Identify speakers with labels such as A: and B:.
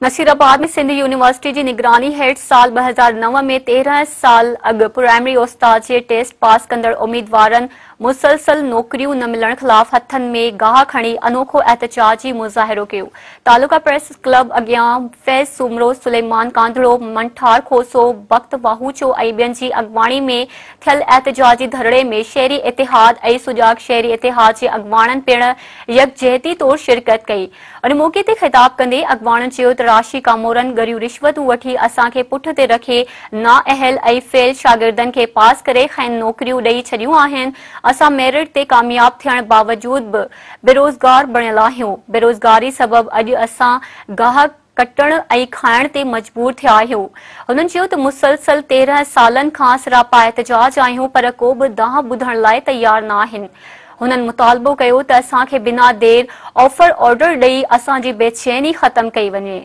A: नसीराबाद में सिंध यूनिवर्सिटी जी निगरानी हेठ साल 2009 में 13 साल अग प्राइमरी उस्ताद जे टेस्ट पास कंदड़ उम्मीदवारन मुसलसल नौकरियों न मिलण खिलाफ हथन में गाह खणी अनोखो एहतजाजी मुज़ाहिरो कियो। तालुका प्रेस क्लब अगियां फैज़ सुमरो, सुलेमान कांधड़ो, मंठार खोसो, बख्त वाहूचो ऐं ॿियनि जी अॻवाणी में थियल एहतजाजी धरणे में शहरी इतिहाद ऐं सुजाग शहरी इतिहाद जे अॻवाणनि पिण यकजहती तौर शिरकत कई। उन मौके ते खिताब कंदे अॻवाणनि चयो त राशि कामोरनि गरियूं रिश्वतूं वठी असांखे पुठ ते रखे नाअहल ऐं फेल शागिर्दनि खे पास करे खैन नौकरियूं ॾेई छॾियूं आहिनि। असां मेरिट ते कामयाब थियण बावजूद बि बेरोज़गार बणियल आहियूं। बेरोज़गारी सबब अॼु असां गाह कटण ऐं खाइण ते मजबूर थिया आहियूं। हुननि चयो त मुसलसल 13 सालनि खां सिरापा एहतजाज आहियूं पर को बि दाह ॿुधण लाइ तयार न आहिनि। हुननि मुतालबो कयो त असांखे बिना देर ऑफर ऑर्डर ॾेई असांजी बेचैनी ख़त्म कई वञे।